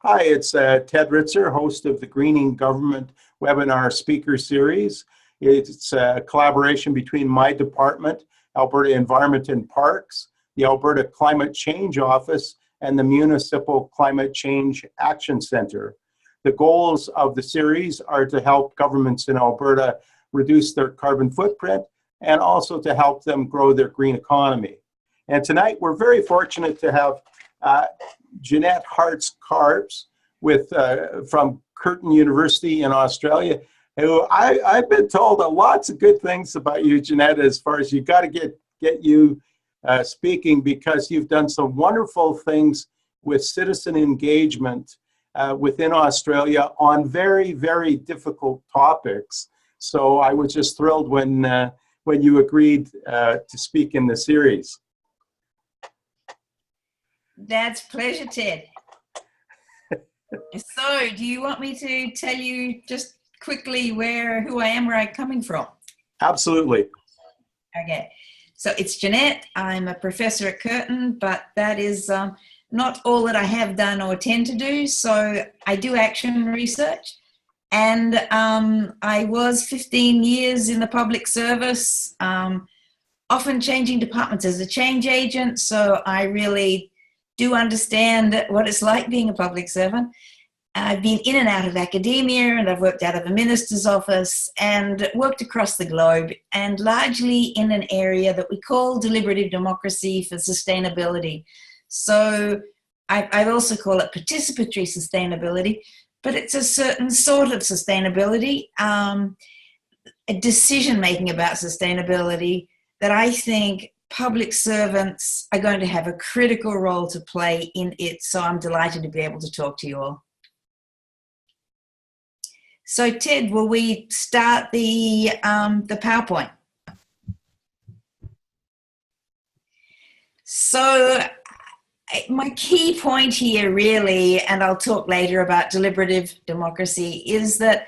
Hi, it's Ted Ritzer, host of the Greening Government webinar speaker series. It's a collaboration between my department, Alberta Environment and Parks, the Alberta Climate Change Office, and the Municipal Climate Change Action Centre. The goals of the series are to help governments in Alberta reduce their carbon footprint and also to help them grow their green economy. And tonight we're very fortunate to have Janette Hartz-Karp from Curtin University in Australia, who I've been told lots of good things about you, Janette, as far as you've got to get you speaking, because you've done some wonderful things with citizen engagement within Australia on very, very difficult topics. So I was just thrilled when you agreed to speak in the series. That's a pleasure, Ted. So, do you want me to tell you just quickly who I am, where I'm coming from? Absolutely. Okay. So it's Janette. I'm a professor at Curtin, but that is not all that I have done or tend to do. So I do action research, and I was 15 years in the public service, often changing departments as a change agent. So I really do understand what it's like being a public servant. I've been in and out of academia, and I've worked out of a minister's office and worked across the globe, and largely in an area that we call deliberative democracy for sustainability. So I also call it participatory sustainability, but it's a certain sort of sustainability, a decision-making about sustainability that I think public servants are going to have a critical role to play in it. So I'm delighted to be able to talk to you all. So Ted, will we start the PowerPoint? So my key point here really, and I'll talk later about deliberative democracy, is that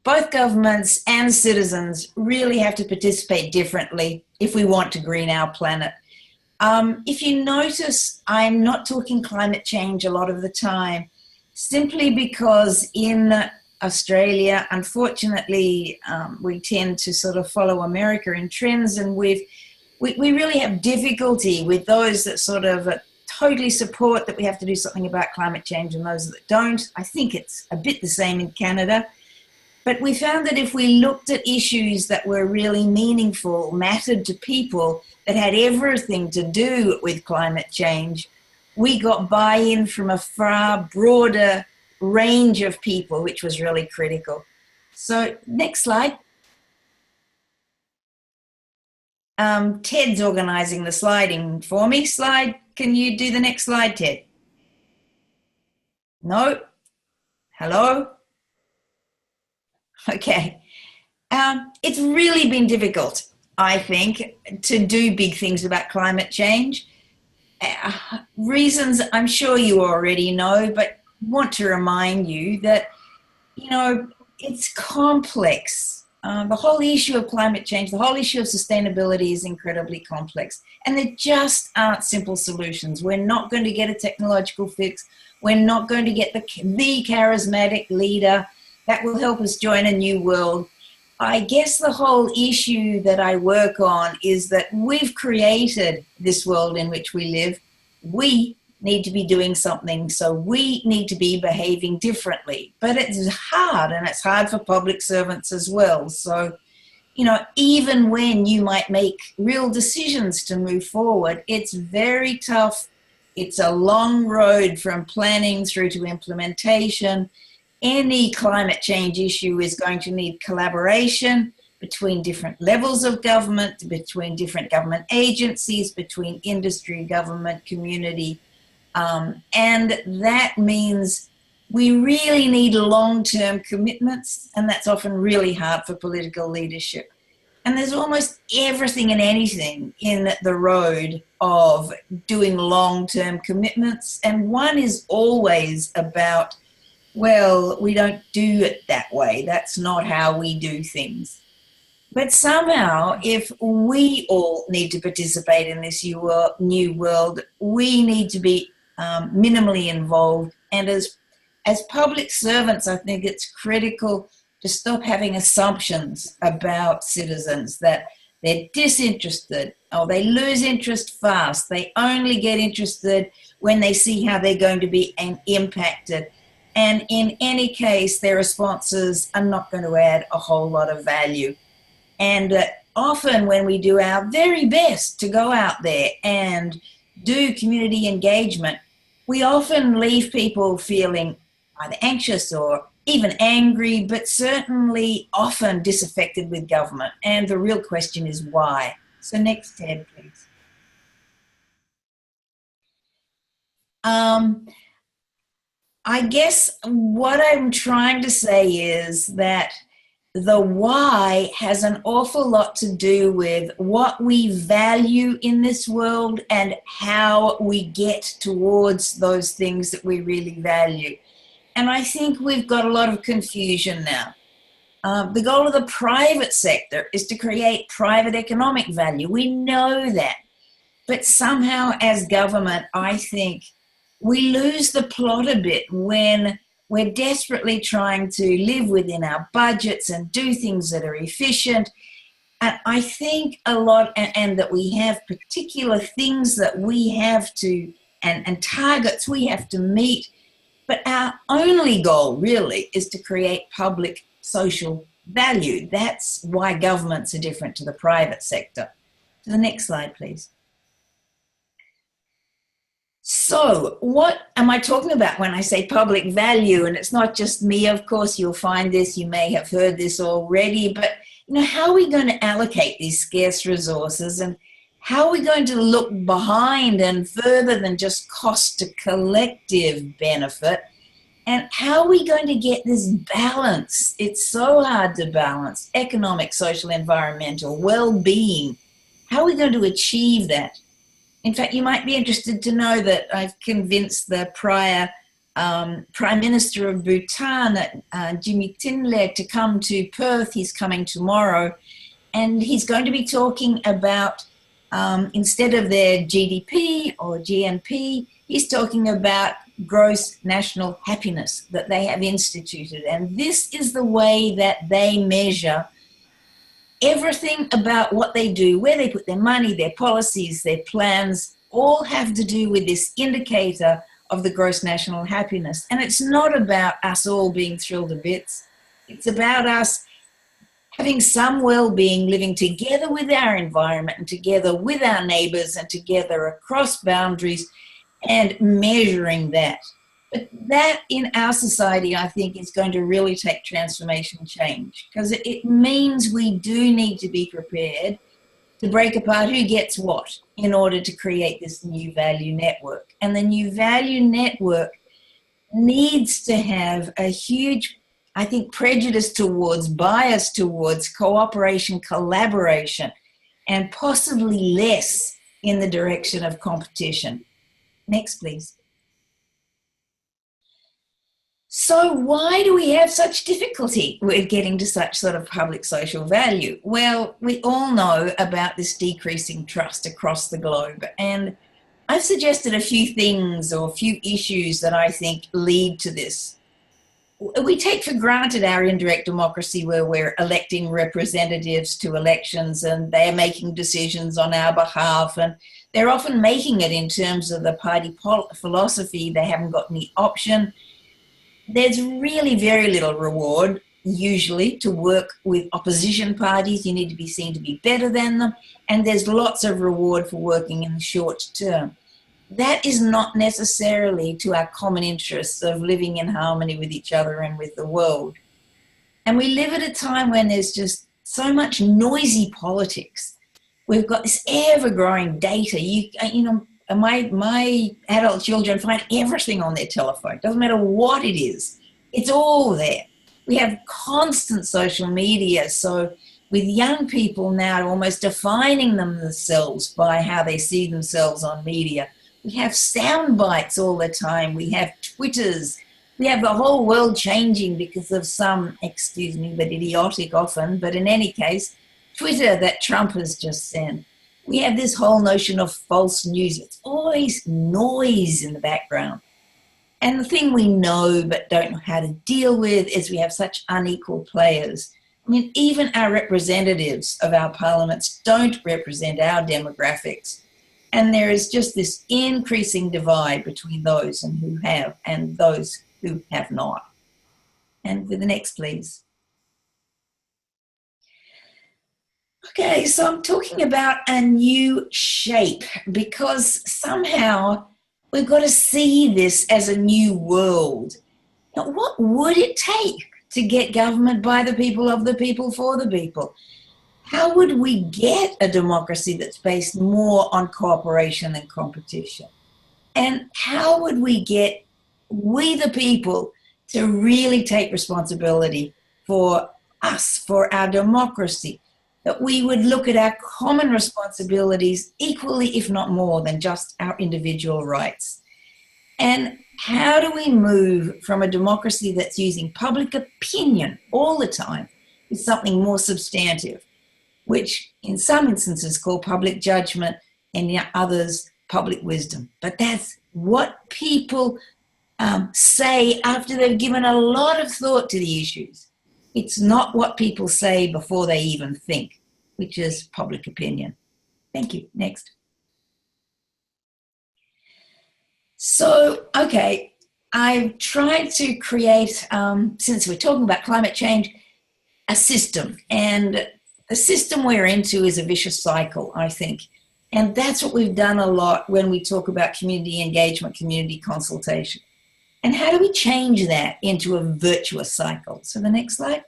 both governments and citizens really have to participate differently if we want to green our planet. If you notice, I'm not talking climate change a lot of the time, simply because in Australia, unfortunately, we tend to sort of follow America in trends, and we really have difficulty with those that sort of totally support that we have to do something about climate change and those that don't. I think it's a bit the same in Canada. But we found that if we looked at issues that were really meaningful, mattered to people, that had everything to do with climate change, we got buy-in from a far broader range of people, which was really critical. So next slide. Ted's organizing the sliding for me. Can you do the next slide, Ted? No? Hello? Okay. It's really been difficult, I think, to do big things about climate change. Reasons I'm sure you already know, but want to remind you that, it's complex. The whole issue of climate change, the whole issue of sustainability is incredibly complex. And there just aren't simple solutions. We're not going to get a technological fix. We're not going to get the charismatic leader that will help us join a new world. I guess the whole issue that I work on is that we've created this world in which we live. We need to be doing something, so we need to be behaving differently. But it's hard, and it's hard for public servants as well. So, even when you might make real decisions to move forward, it's very tough. It's a long road from planning through to implementation. Any climate change issue is going to need collaboration between different levels of government, between different government agencies, between industry, government, community. And that means we really need long-term commitments, and that's often really hard for political leadership. And there's almost everything and anything in the road of doing long-term commitments. And one is always about, well, we don't do it that way. That's not how we do things. But somehow, if we all need to participate in this new world, we need to be minimally involved. And as as public servants, I think it's critical to stop having assumptions about citizens that they're disinterested or they lose interest fast. They only get interested when they see how they're going to be impacted. And in any case, their responses are not going to add a whole lot of value. And often when we do our very best to go out there and do community engagement, we often leave people feeling either anxious or even angry, but certainly often disaffected with government. And the real question is why. So next tab, please. I guess what I'm trying to say is that the why has an awful lot to do with what we value in this world and how we get towards those things that we really value. And I think we've got a lot of confusion now. The goal of the private sector is to create private economic value. We know that. But somehow as government, I think we lose the plot a bit when we're desperately trying to live within our budgets and do things that are efficient. And I think a lot, and that we have particular things that we have to, and targets we have to meet. But our only goal really is to create public social value. That's why governments are different to the private sector. To the next slide, please. So what am I talking about when I say public value? And it's not just me, of course, you'll find this, you may have heard this already, but how are we going to allocate these scarce resources, and how are we going to look behind and further than just cost to collective benefit? And how are we going to get this balance? It's so hard to balance economic, social, environmental, well-being. How are we going to achieve that? In fact, you might be interested to know that I've convinced the prior Prime Minister of Bhutan, Jimmy Tinle, to come to Perth. He's coming tomorrow. And he's going to be talking about, instead of their GDP or GNP, he's talking about gross national happiness that they have instituted. And this is the way that they measure everything about what they do, where they put their money, their policies, their plans, all have to do with this indicator of the gross national happiness. And it's not about us all being thrilled to bits. It's about us having some well-being, living together with our environment and together with our neighbours and together across boundaries and measuring that. But that in our society, I think, is going to really take transformation change, because it means we do need to be prepared to break apart who gets what in order to create this new value network. And the new value network needs to have a huge, I think, prejudice towards, bias towards cooperation, collaboration, and possibly less in the direction of competition. Next, please. So why do we have such difficulty with getting to such sort of public social value? Well, we all know about this decreasing trust across the globe. And I've suggested a few things or a few issues that I think lead to this. We take for granted our indirect democracy, where we're electing representatives to elections and they're making decisions on our behalf. And they're often making it in terms of the party philosophy. They haven't got any option. There's really very little reward, usually, to work with opposition parties. You need to be seen to be better than them. And there's lots of reward for working in the short term. That is not necessarily to our common interests of living in harmony with each other and with the world. And we live at a time when there's just so much noisy politics. We've got this ever-growing data. My adult children find everything on their telephone. Doesn't matter what it is. It's all there. We have constant social media. So with young people now almost defining themselves by how they see themselves on media. We have sound bites all the time. We have Twitters. We have the whole world changing because of some, excuse me, but idiotic often, but in any case, Twitter that Trump has just sent. We have this whole notion of false news. It's always noise in the background. And the thing we know but don't know how to deal with is we have such unequal players. I mean, even our representatives of our parliaments don't represent our demographics. And there is just this increasing divide between those who have and those who have not. And with the next, please. Okay, so I'm talking about a new shape because somehow we've got to see this as a new world. Now, what would it take to get government by the people, of the people, for the people? How would we get a democracy that's based more on cooperation and competition? And how would we get we the people to really take responsibility for us, for our democracy? That we would look at our common responsibilities equally, if not more, than just our individual rights. And how do we move from a democracy that's using public opinion all the time to something more substantive, which in some instances called public judgment and in others public wisdom? But that's what people say after they've given a lot of thought to the issues. It's not what people say before they even think, which is public opinion. Thank you. Next. So, okay, I've tried to create, since we're talking about climate change, a system. And the system we're into is a vicious cycle, I think. And that's what we've done a lot when we talk about community engagement, community consultation. And how do we change that into a virtuous cycle? So the next slide.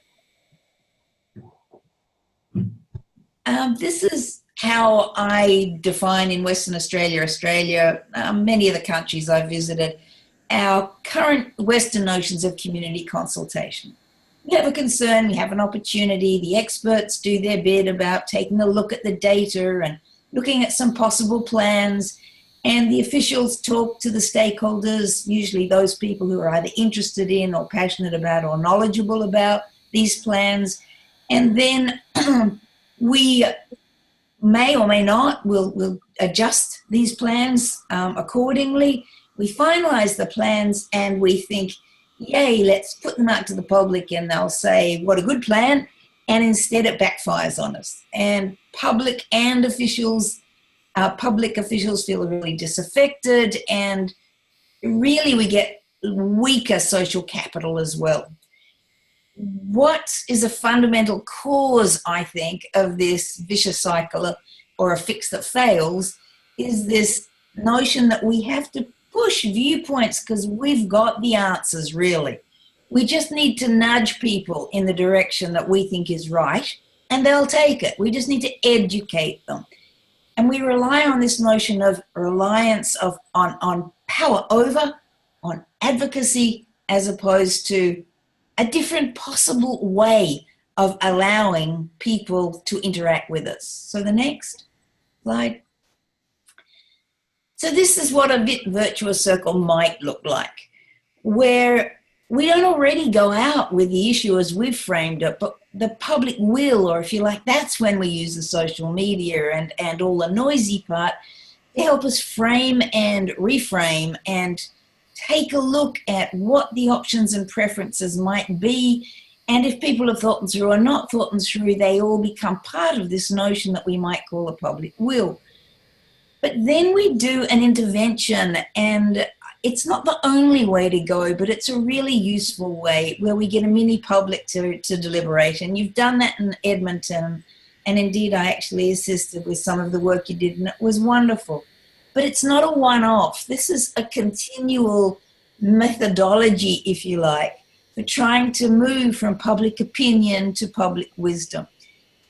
This is how I define in Western Australia, many of the countries I've visited, our current Western notions of community consultation. We have a concern, we have an opportunity, the experts do their bit about taking a look at the data and looking at some possible plans, and the officials talk to the stakeholders, usually those people who are either interested in or passionate about or knowledgeable about these plans, and then we may or may not, we'll adjust these plans accordingly. We finalize the plans and we think, yay, let's put them out to the public, and they'll say, what a good plan. And instead it backfires on us. And public officials feel really disaffected, and really we get weaker social capital as well. What is a fundamental cause, I think, of this vicious cycle or a fix that fails is this notion that we have to push viewpoints because we've got the answers, really. We just need to nudge people in the direction that we think is right, and they'll take it. We just need to educate them. And we rely on this notion of reliance on power over, on advocacy, as opposed to a different possible way of allowing people to interact with us. So the next slide. So this is what a virtuous circle might look like, where we don't already go out with the issue as we've framed it, but the public will, or if you like, that's when we use the social media and all the noisy part to help us frame and reframe and take a look at what the options and preferences might be. And if people have thought them through or not thought them through, they all become part of this notion that we might call a public will. But then we do an intervention, and it's not the only way to go, but it's a really useful way where we get a mini public to deliberate. And you've done that in Edmonton. And indeed, I actually assisted with some of the work you did, and it was wonderful. But it's not a one-off. This is a continual methodology, if you like, for trying to move from public opinion to public wisdom.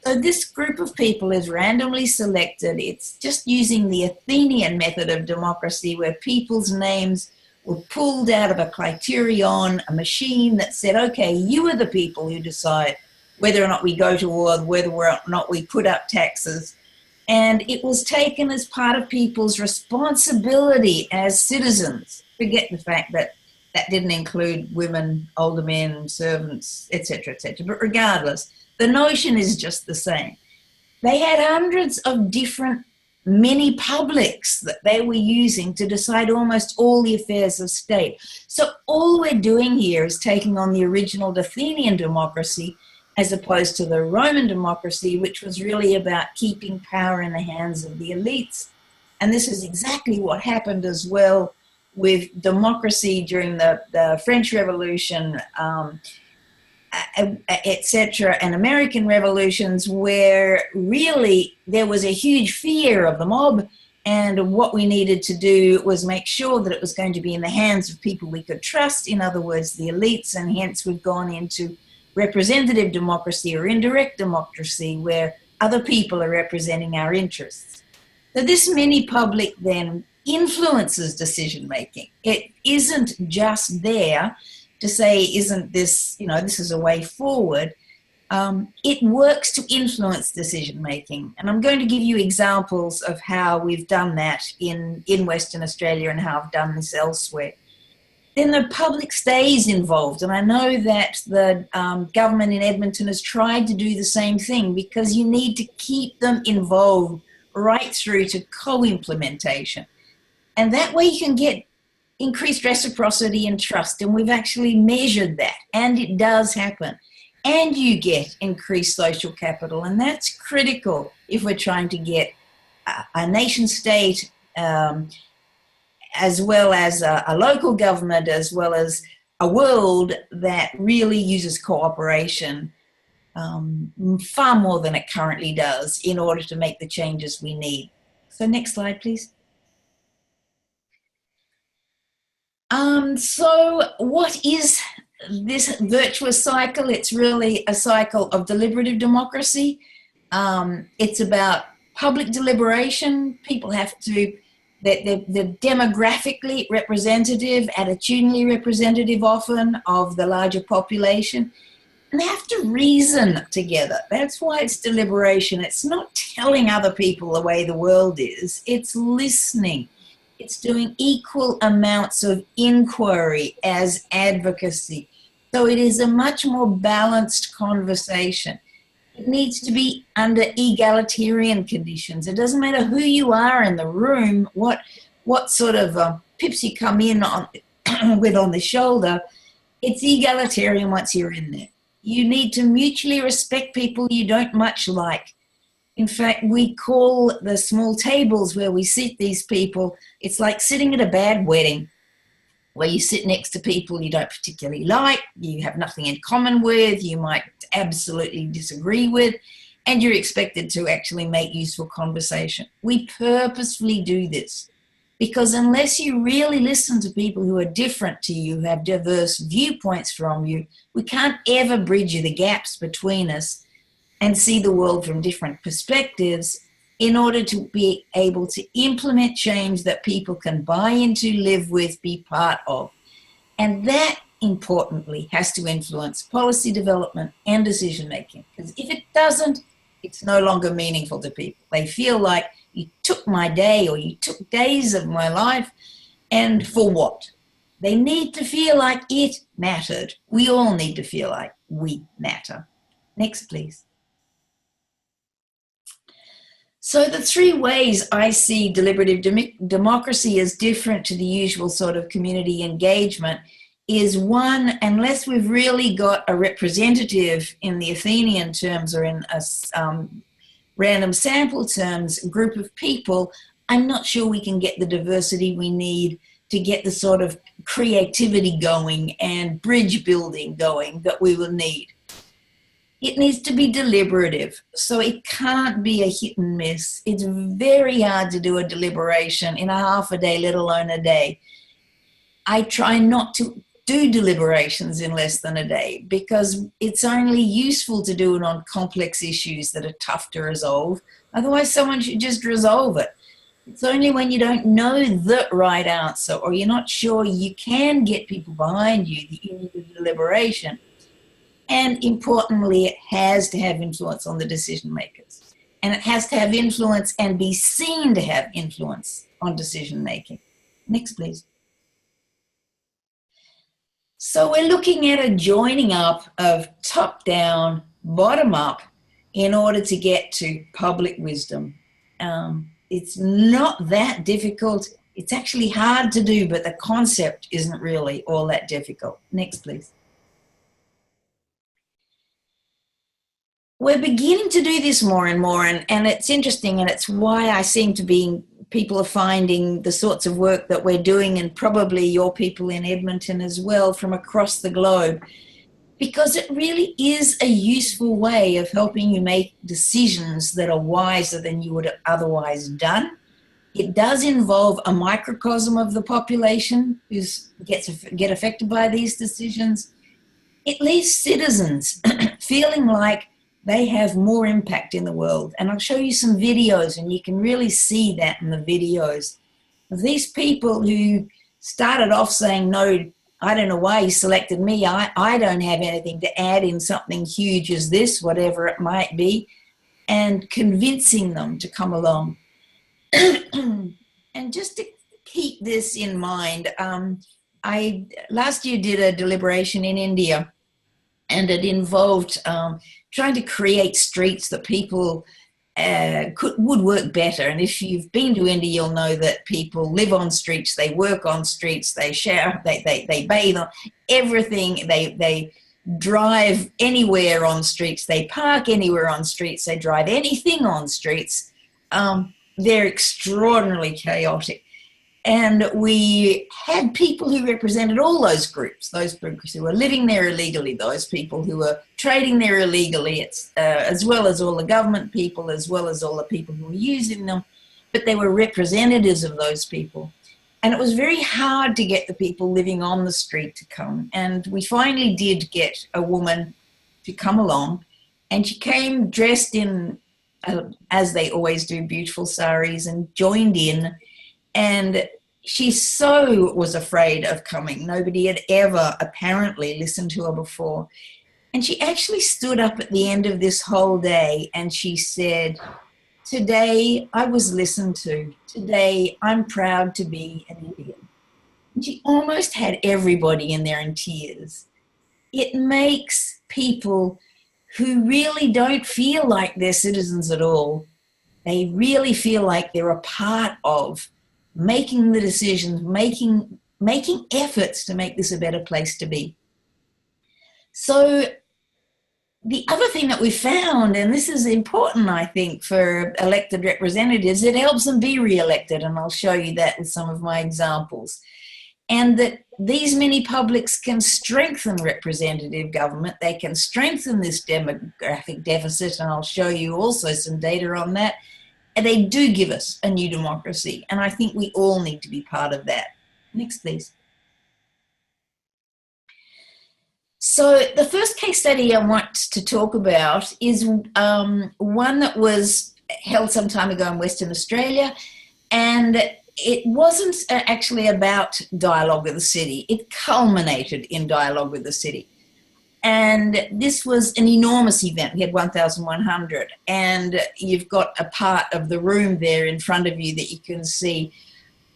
So this group of people is randomly selected. It's just using the Athenian method of democracy, where people's names were pulled out of a criterion, a machine that said, okay, you are the people who decide whether or not we go to war, whether or not we put up taxes. And it was taken as part of people's responsibility as citizens. Forget the fact that that didn't include women, older men, servants, etc., etc. But regardless, the notion is just the same. They had hundreds of different Minipublics that they were using to decide almost all the affairs of state. So all we're doing here is taking on the original Athenian democracy as opposed to the Roman democracy, which was really about keeping power in the hands of the elites. And this is exactly what happened as well with democracy during the French Revolution, etc., and American revolutions, where really there was a huge fear of the mob, and what we needed to do was make sure that it was going to be in the hands of people we could trust, in other words, the elites, and hence we've gone into representative democracy or indirect democracy, where other people are representing our interests. So this mini-public then influences decision-making. It isn't just there to say, isn't this, this is a way forward. It works to influence decision-making. And I'm going to give you examples of how we've done that in Western Australia and how I've done this elsewhere. Then the public stays involved. And I know that the government in Edmonton has tried to do the same thing, because you need to keep them involved right through to co-implementation. And that way you can get increased reciprocity and trust. And we've actually measured that, and it does happen. And you get increased social capital. And that's critical if we're trying to get a nation state, as well as a local government, as well as a world that really uses cooperation far more than it currently does in order to make the changes we need. So next slide, please. So what is this virtuous cycle? It's really a cycle of deliberative democracy. It's about public deliberation. People have to, they're demographically representative, attitudinally representative often of the larger population. And they have to reason together. That's why it's deliberation. It's not telling other people the way the world is. It's listening. It's doing equal amounts of inquiry as advocacy. So it is a much more balanced conversation. It needs to be under egalitarian conditions. It doesn't matter who you are in the room, what sort of pips you come in on, with on the shoulder. It's egalitarian once you're in there. You need to mutually respect people you don't much like. In fact, we call the small tables where we sit these people, it's like sitting at a bad wedding, where you sit next to people you don't particularly like, you have nothing in common with, you might absolutely disagree with, and you're expected to actually make useful conversation. We purposefully do this because unless you really listen to people who are different to you, who have diverse viewpoints from you, we can't ever bridge the gaps between us and see the world from different perspectives in order to be able to implement change that people can buy into, live with, be part of. And that, importantly, has to influence policy development and decision-making. Because if it doesn't, it's no longer meaningful to people. They feel like you took my day or you took days of my life, and for what? They need to feel like it mattered. We all need to feel like we matter. Next, please. So the three ways I see deliberative democracy as different to the usual sort of community engagement is, one, unless we've really got a representative in the Athenian terms or in a random sample terms group of people, I'm not sure we can get the diversity we need to get the sort of creativity going and bridge building going that we will need. It needs to be deliberative, so it can't be a hit and miss. It's very hard to do a deliberation in a half a day, let alone a day. I try not to do deliberations in less than a day because it's only useful to do it on complex issues that are tough to resolve. Otherwise, someone should just resolve it. It's only when you don't know the right answer or you're not sure you can get people behind you that you need a deliberation. And importantly, it has to have influence on the decision makers. And it has to have influence and be seen to have influence on decision making. Next, please. So we're looking at a joining up of top down, bottom up in order to get to public wisdom. It's not that difficult. It's actually hard to do, but the concept isn't really all that difficult. Next, please. We're beginning to do this more and more, and it's interesting, and it's why I seem to be, people are finding the sorts of work that we're doing, and probably your people in Edmonton as well, from across the globe, because it really is a useful way of helping you make decisions that are wiser than you would have otherwise done. It does involve a microcosm of the population who get affected by these decisions. It leaves citizens feeling like they have more impact in the world. And I'll show you some videos, and you can really see that in the videos of these people who started off saying, no, I don't know why you selected me. I don't have anything to add in something huge as this, whatever it might be, and convincing them to come along. And just to keep this in mind, I last year did a deliberation in India, and it involved trying to create streets that people would work better. And if you've been to India, you'll know that people live on streets, they work on streets, they shower, they bathe on everything, they drive anywhere on streets, they park anywhere on streets, they drive anything on streets. They're extraordinarily chaotic. And we had people who represented all those groups who were living there illegally, those people who were trading there illegally, as well as all the government people, as well as all the people who were using them, but they were representatives of those people. And it was very hard to get the people living on the street to come. And we finally did get a woman to come along, and she came dressed in, as they always do, beautiful saris, and joined in. And she so was afraid of coming. Nobody had ever apparently listened to her before. And she actually stood up at the end of this whole day and she said, today I was listened to. Today I'm proud to be an Indian. And she almost had everybody in there in tears. It makes people who really don't feel like they're citizens at all, they really feel like they're a part of making the decisions, making efforts to make this a better place to be. So the other thing that we found, and this is important, I think, for elected representatives, it helps them be re-elected, and I'll show you that with some of my examples. And that these Minipublics can strengthen representative government. They can strengthen this demographic deficit, and I'll show you also some data on that. And they do give us a new democracy, and I think we all need to be part of that. Next, please. So the first case study I want to talk about is one that was held some time ago in Western Australia, and it wasn't actually about dialogue with the city. It culminated in dialogue with the city. And this was an enormous event. We had 1,100, and you've got a part of the room there in front of you that you can see.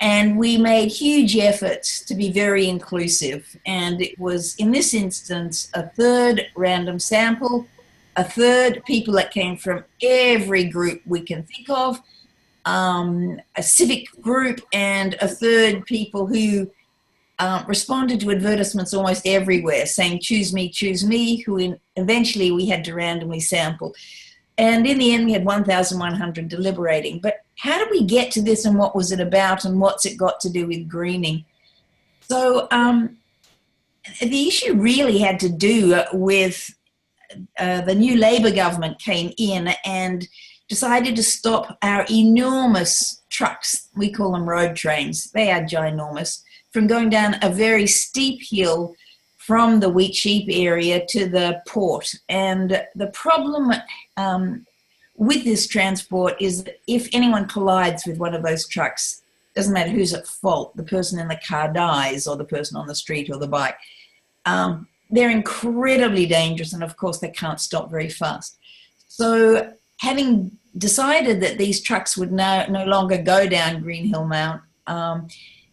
And we made huge efforts to be very inclusive. And it was, in this instance, a third random sample, a third people that came from every group we can think of, a civic group, and a third people who responded to advertisements almost everywhere saying, choose me, who eventually we had to randomly sample. And in the end, we had 1,100 deliberating. But how did we get to this, and what was it about, and what's it got to do with greening? So the issue really had to do with the new Labor government came in and decided to stop our enormous trucks. We call them road trains. They are ginormous, from going down a very steep hill from the wheat sheep area to the port. And the problem with this transport is that if anyone collides with one of those trucks, doesn't matter who's at fault, the person in the car dies, or the person on the street, or the bike. They're incredibly dangerous, and of course they can't stop very fast. So having decided that these trucks would no longer go down Green Hill Mount,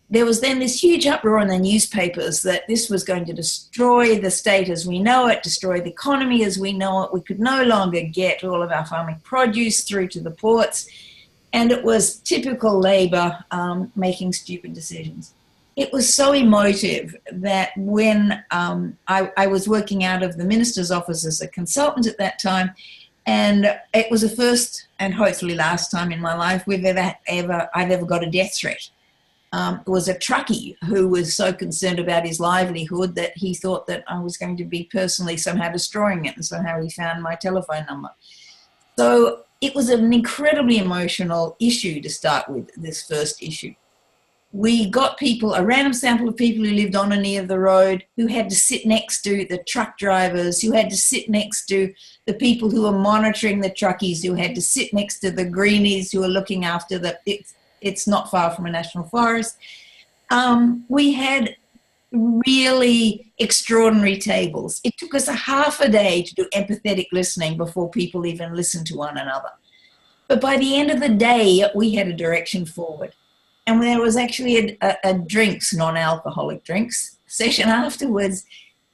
there was then this huge uproar in the newspapers that this was going to destroy the state as we know it, destroy the economy as we know it. We could no longer get all of our farming produce through to the ports. And it was typical Labor making stupid decisions. It was so emotive that when I was working out of the minister's office as a consultant at that time, and it was the first and hopefully last time in my life I've ever got a death threat. It was a truckie who was so concerned about his livelihood that he thought that I was going to be personally somehow destroying it, and somehow he found my telephone number. So it was an incredibly emotional issue to start with, this first issue. We got people, a random sample of people who lived on or near the road, who had to sit next to the truck drivers, who had to sit next to the people who were monitoring the truckies, who had to sit next to the greenies who were looking after it's not far from a national forest. We had really extraordinary tables. It took us a half a day to do empathetic listening before people even listened to one another. But by the end of the day, we had a direction forward. And there was actually a drinks, non-alcoholic drinks, session afterwards,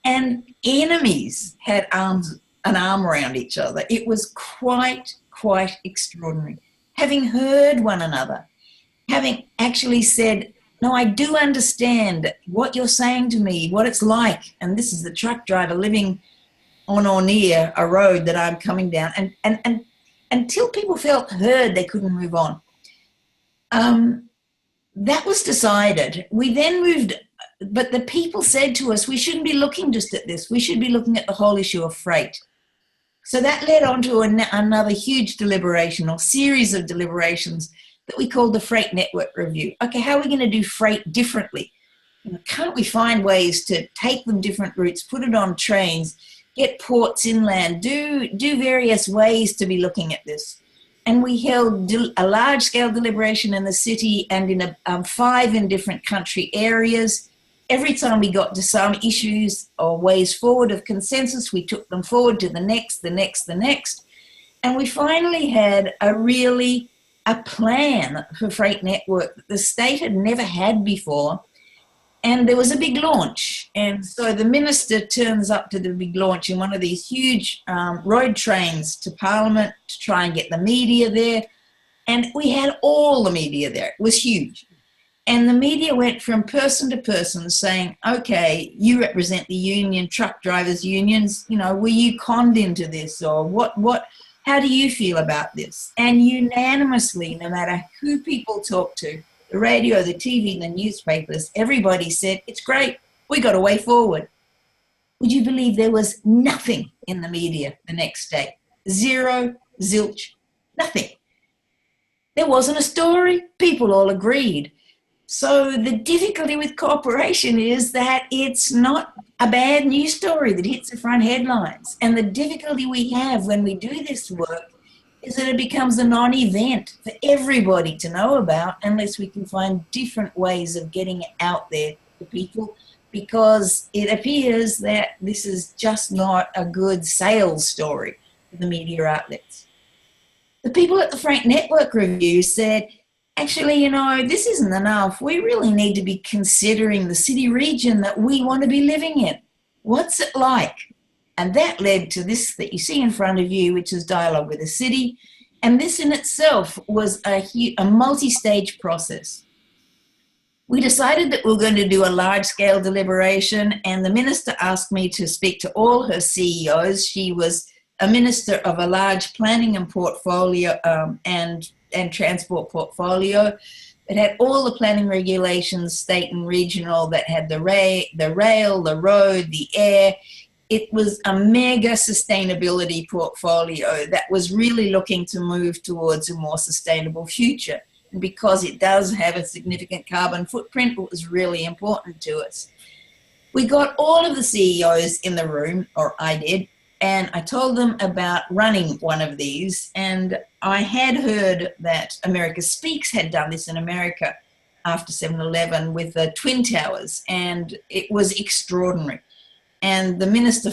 and enemies had an arm around each other. It was quite extraordinary. Having heard one another, having actually said, no, I do understand what you're saying to me, what it's like. And this is the truck driver living on or near a road that I'm coming down. And until people felt heard, they couldn't move on. That was decided. We then moved, but the people said to us, we shouldn't be looking just at this. We should be looking at the whole issue of freight. So that led on to another huge deliberation, or series of deliberations, that we called the Freight Network Review. Okay, how are we going to do freight differently? Can't we find ways to take them different routes, put it on trains, get ports inland, do various ways to be looking at this? And we held a large-scale deliberation in the city and in 5 in different country areas. Every time we got to some issues or ways forward of consensus, we took them forward to the next. And we finally had a plan for Freight Network that the state had never had before. And there was a big launch. And so the minister turns up to the big launch in one of these huge road trains to Parliament to try and get the media there. And we had all the media there. It was huge. And the media went from person to person saying, okay, you represent the union, truck drivers unions, were you conned into this? Or how do you feel about this? And unanimously, no matter who people talk to, the radio, the TV, the newspapers, everybody said, it's great, we got a way forward. Would you believe there was nothing in the media the next day? Zero, zilch, nothing. There wasn't a story. People all agreed. So the difficulty with cooperation is that it's not a bad news story that hits the front headlines. And the difficulty we have when we do this work is that it becomes a non-event for everybody to know about unless we can find different ways of getting it out there to people, because it appears that this is just not a good sales story for the media outlets. The people at the Freight Network Review said, actually, this isn't enough. We really need to be considering the city region that we want to be living in. What's it like? And that led to this that you see in front of you, which is Dialogue with the City. And this in itself was a multi-stage process. We decided that we were going to do a large-scale deliberation, and the minister asked me to speak to all her CEOs. She was a minister of a large planning and portfolio and transport portfolio. It had all the planning regulations, state and regional, that had the rail, the road, the air. It was a mega sustainability portfolio that was really looking to move towards a more sustainable future. And because it does have a significant carbon footprint, it was really important to us. We got all of the CEOs in the room, or I did, and I told them about running one of these. And I had heard that America Speaks had done this in America after 7/11 with the Twin Towers, and it was extraordinary. And the minister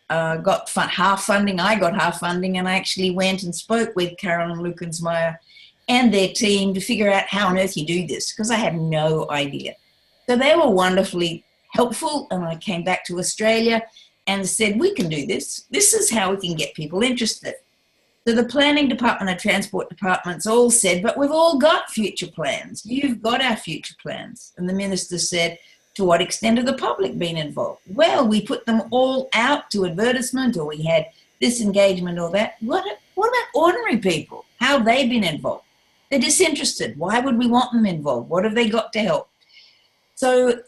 got half funding, I got half funding, and I actually went and spoke with Carolyn Lukens and their team to figure out how on earth you do this, because I had no idea. So they were wonderfully helpful, and I came back to Australia and said, we can do this. This is how we can get people interested. So the planning department and transport departments all said, but we've all got future plans. You've got our future plans. And the minister said, to what extent have the public been involved? Well, we put them all out to advertisement, or we had this engagement or that. What about ordinary people? How have they been involved? They're disinterested. Why would we want them involved? What have they got to help? So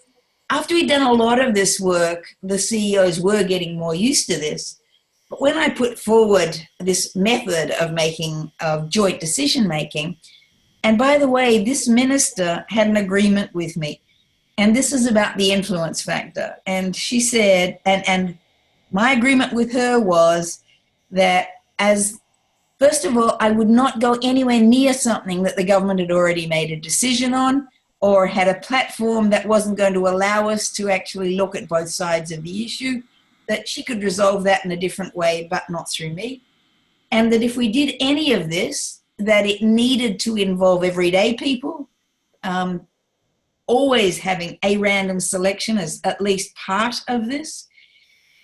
after we'd done a lot of this work, the CEOs were getting more used to this. But when I put forward this method of joint decision making, and by the way, this minister had an agreement with me, and this is about the influence factor. And she said, and my agreement with her was that first of all, I would not go anywhere near something that the government had already made a decision on, or had a platform that wasn't going to allow us to actually look at both sides of the issue, that she could resolve that in a different way, but not through me. And that if we did any of this, that it needed to involve everyday people, always having a random selection as at least part of this.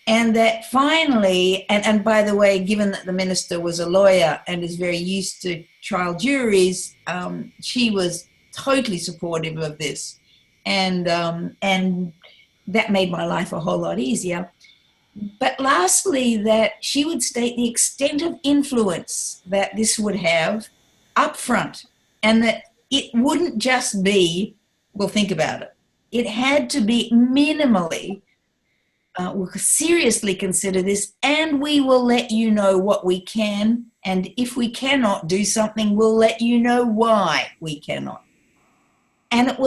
And that finally, and by the way, given that the minister was a lawyer and is very used to trial juries, she was totally supportive of this. And that made my life a whole lot easier. But lastly, that she would state the extent of influence that this would have up front, and that it wouldn't just be, well, think about it. It had to be minimally, we'll seriously consider this, and we will let you know what we can, and if we cannot do something, we'll let you know why we cannot. And it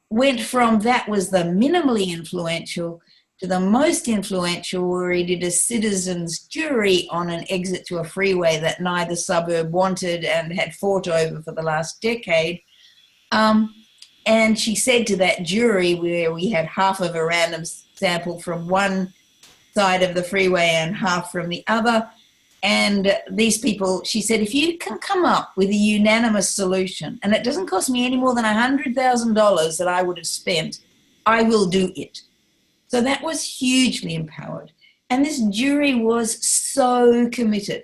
went from that was the minimally influential to the most influential, where he did a citizens' jury on an exit to a freeway that neither suburb wanted and had fought over for the last decade. And she said to that jury, where we had half of a random sample from one side of the freeway and half from the other, and these people, she said, if you can come up with a unanimous solution, and it doesn't cost me any more than $100,000 that I would have spent, I will do it. So that was hugely empowered. And this jury was so committed.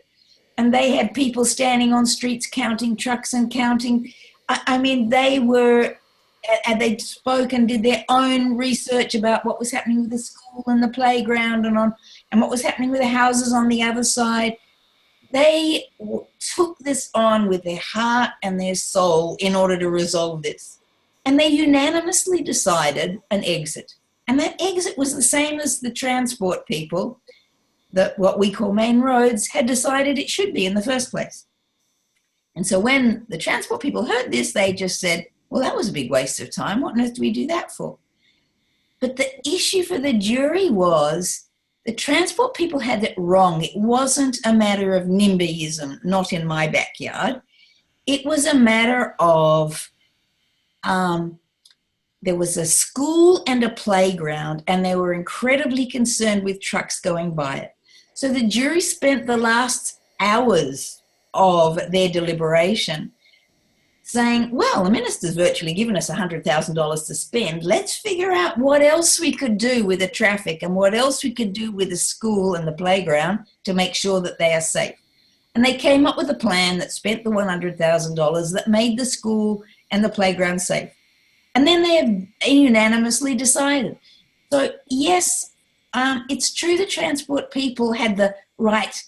And they had people standing on streets counting trucks and counting. I mean, they were, and they spoke and did their own research about what was happening with the school and the playground and what was happening with the houses on the other side. They took this on with their heart and their soul in order to resolve this. And they unanimously decided an exit. And that exit was the same as the transport people, that what we call main roads, had decided it should be in the first place. And so when the transport people heard this, they just said, well, that was a big waste of time. What on earth do we do that for? But the issue for the jury was the transport people had it wrong. It wasn't a matter of NIMBYism, not in my backyard. It was a matter of there was a school and a playground, and they were incredibly concerned with trucks going by it. So the jury spent the last hours of their deliberation saying, well, the minister's virtually given us $100,000 to spend. Let's figure out what else we could do with the traffic and what else we could do with the school and the playground to make sure that they are safe. And they came up with a plan that spent the $100,000 that made the school and the playground safe. And then they have unanimously decided. So yes, it's true the transport people had the right,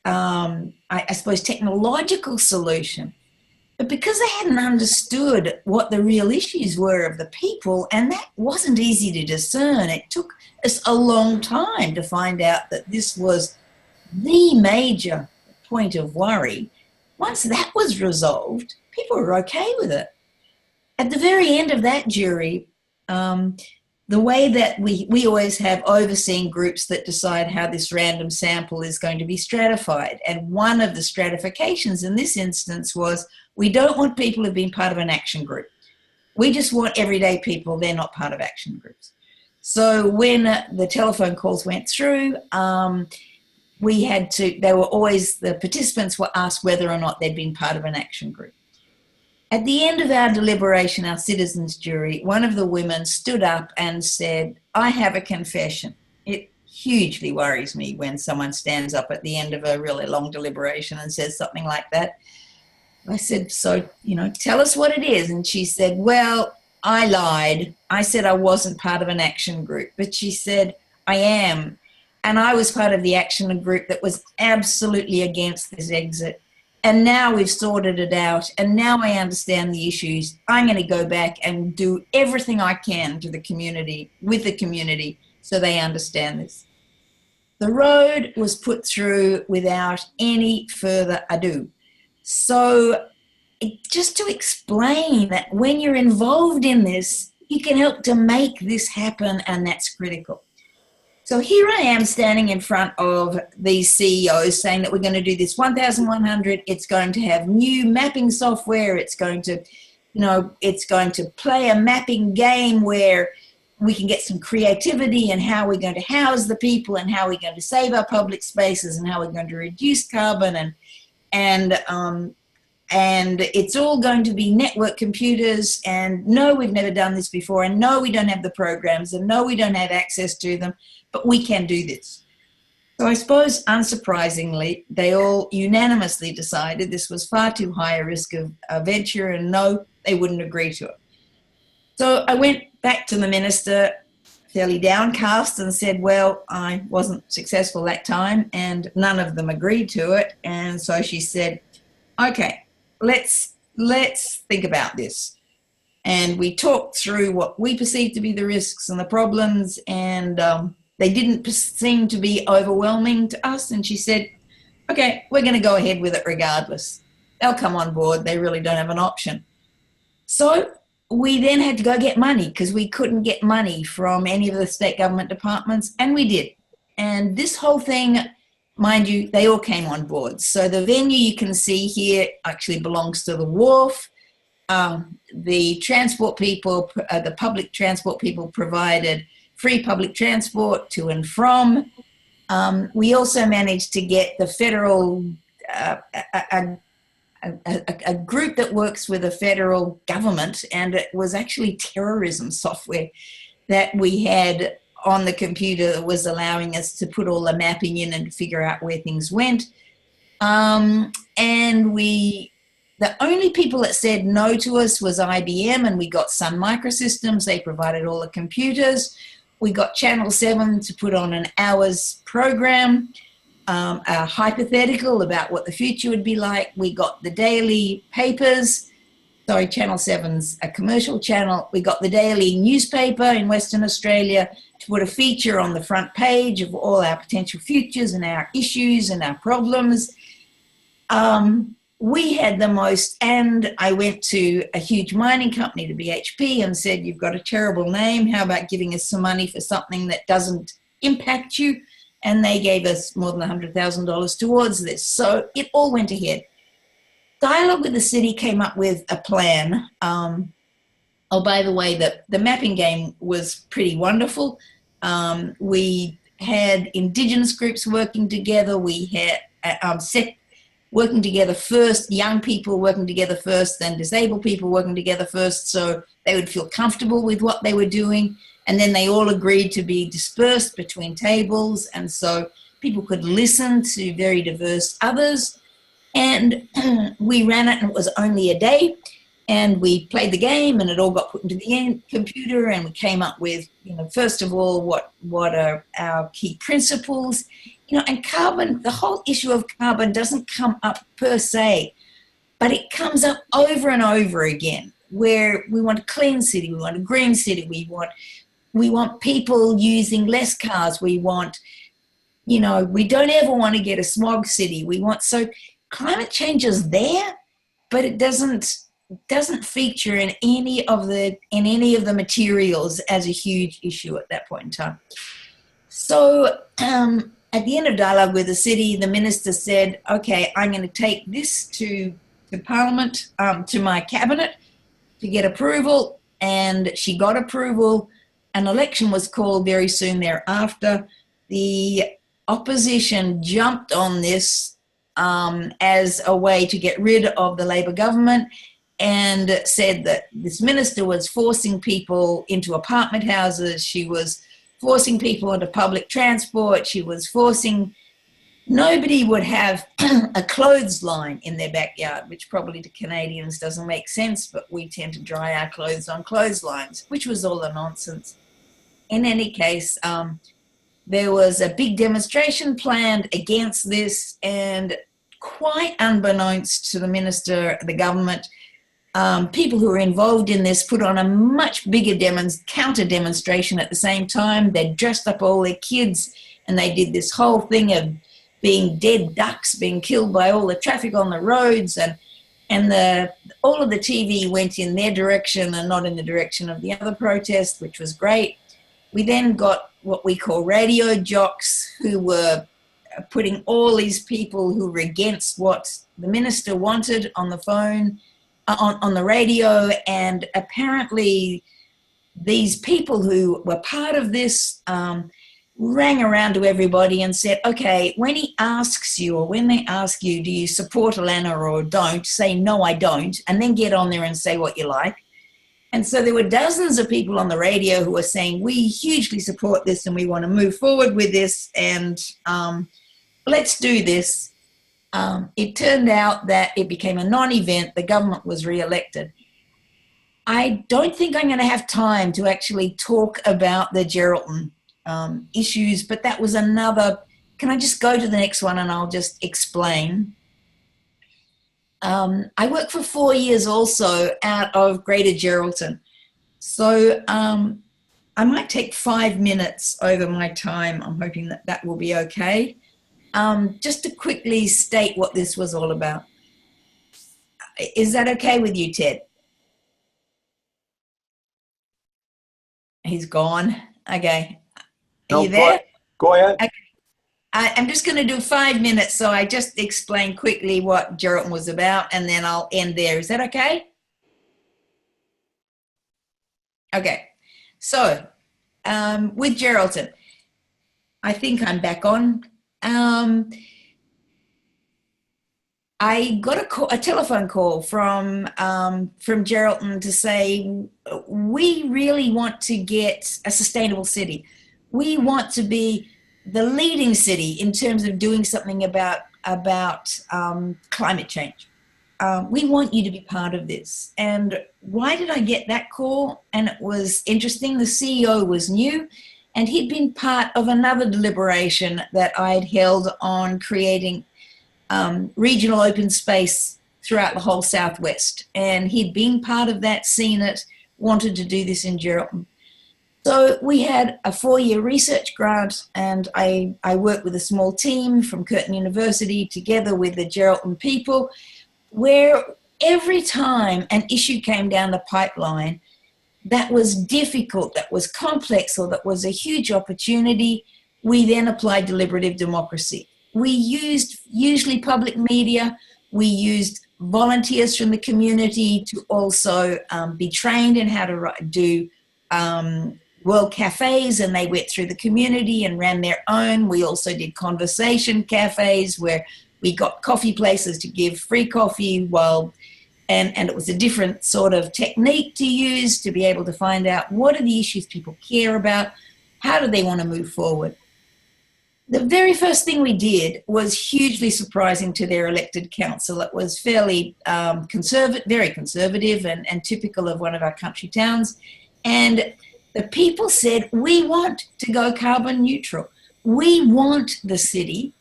I suppose, technological solution. But because they hadn't understood what the real issues were of the people, and that wasn't easy to discern, it took us a long time to find out that this was the major point of worry. Once that was resolved, people were okay with it. At the very end of that jury, the way that we always have overseeing groups that decide how this random sample is going to be stratified. And one of the stratifications in this instance was, we don't want people who've been part of an action group. We just want everyday people. They're not part of action groups. So when the telephone calls went through, the participants were asked whether or not they'd been part of an action group. At the end of our deliberation, our citizens' jury, one of the women stood up and said, I have a confession. hugely worries me when someone stands up at the end of a really long deliberation and says something like that. I said, so, tell us what it is. And she said, well, I lied. I said I wasn't part of an action group. But she said, I am. And I was part of the action group that was absolutely against this exit. And now we've sorted it out. And now I understand the issues. I'm going to go back and do everything I can to the community, with the community, so they understand this. The road was put through without any further ado. So just to explain that when you're involved in this, you can help to make this happen, and that's critical. So here I am standing in front of these CEOs saying that we're going to do this 1,100. It's going to have new mapping software. It's going to, it's going to play a mapping game where we can get some creativity in how we're going to house the people and how we're going to save our public spaces and how we're going to reduce carbon and it's all going to be network computers, and no, we've never done this before, and no, we don't have the programs, and no, we don't have access to them, but we can do this. So I suppose, unsurprisingly, they all unanimously decided this was far too high a risk of a venture, and no, they wouldn't agree to it. So I went back to the minister fairly downcast and said, well, I wasn't successful that time, and none of them agreed to it. And so she said, okay, let's think about this. And we talked through what we perceived to be the risks and the problems, and they didn't seem to be overwhelming to us. And she said, okay, we're going to go ahead with it regardless. They'll come on board. They really don't have an option. So we then had to go get money, because we couldn't get money from any of the state government departments, and we did. And this whole thing, mind you, they all came on board. So the venue you can see here actually belongs to the wharf. The transport people, the public transport people provided free public transport to and from. We also managed to get the federal, a group that works with the federal government, and it was actually terrorism software that we had on the computer that was allowing us to put all the mapping in and figure out where things went. And the only people that said no to us was IBM, and we got Sun Microsystems. They provided all the computers. We got Channel 7 to put on an hour's program, a hypothetical about what the future would be like. We got the daily papers. Sorry, Channel 7's a commercial channel. We got the daily newspaper in Western Australia to put a feature on the front page of all our potential futures and our issues and our problems. We had the most, and I went to a huge mining company, to BHP, and said, you've got a terrible name. How about giving us some money for something that doesn't impact you? And they gave us more than $100,000 towards this. So it all went ahead. Dialogue with the City came up with a plan. Oh, by the way, the mapping game was pretty wonderful. We had Indigenous groups working together. We had working together first, young people working together first, then disabled people working together first, so they would feel comfortable with what they were doing. And then they all agreed to be dispersed between tables, and so people could listen to very diverse others. And we ran it, and it was only a day. And we played the game, and it all got put into the computer, and we came up with, first of all, what are our key principles, and carbon. The whole issue of carbon doesn't come up per se, but it comes up over and over again. Where we want a clean city, we want a green city, we want people using less cars. We want, we don't ever want to get a smog city. So climate change is there, but it doesn't feature in any of the materials as a huge issue at that point in time. So at the end of dialogue with the city, the minister said, okay, I'm going to take this to Parliament, to my cabinet to get approval. And she got approval. An election was called very soon thereafter. The opposition jumped on this as a way to get rid of the Labor government, and said that this minister was forcing people into apartment houses. She was forcing people onto public transport. She was forcing, nobody would have a clothesline in their backyard, which probably to Canadians doesn't make sense, but we tend to dry our clothes on clotheslines, which was all a nonsense. In any case, there was a big demonstration planned against this, and quite unbeknownst to the minister, the government, people who were involved in this put on a much bigger counter demonstration at the same time. They dressed up all their kids, and they did this whole thing of being dead ducks being killed by all the traffic on the roads, and all of the TV went in their direction and not in the direction of the other protest, which was great. We then got what we call radio jocks, who were putting all these people who were against what the minister wanted on the phone, on the radio, and apparently these people who were part of this rang around to everybody and said, okay, when he asks you, or when they ask you, do you support Alana or don't, say, no, I don't, and then get on there and say what you like. And so there were dozens of people on the radio who were saying, we hugely support this and we want to move forward with this, and let's do this. It turned out that it became a non-event. The government was re-elected. I don't think I'm going to have time to actually talk about the Geraldton issues, but that was another. Can I just go to the next one and I'll just explain? I worked for 4 years also out of Greater Geraldton. So I might take 5 minutes over my time. I'm hoping that that will be okay. Just to quickly state what this was all about. Is that okay with you, Ted? He's gone. Okay. Are you there? Go ahead. Okay. I'm just going to do 5 minutes, so I just explain quickly what Geraldton was about, and then I'll end there. Is that okay? Okay. So, with Geraldton, I think I'm back on. I got a telephone call from Geraldton to say, we really want to get a sustainable city. We want to be the leading city in terms of doing something about climate change. We want you to be part of this. And why did I get that call? And it was interesting. The CEO was new, and he'd been part of another deliberation that I'd held on creating regional open space throughout the whole Southwest. And he'd been part of that, seen it, wanted to do this in Geraldton. So we had a 4-year research grant, and I worked with a small team from Curtin University together with the Geraldton people, where every time an issue came down the pipeline that was difficult, that was complex, or that was a huge opportunity, we then applied deliberative democracy. We used usually public media. We used volunteers from the community to also be trained in how to do World Cafes, and they went through the community and ran their own. We also did conversation cafes where we got coffee places to give free coffee and it was a different sort of technique to use to be able to find out what are the issues people care about, how do they want to move forward. The very first thing we did was hugely surprising to their elected council. It was fairly very conservative and typical of one of our country towns. And the people said, we want to go carbon neutral. We want the city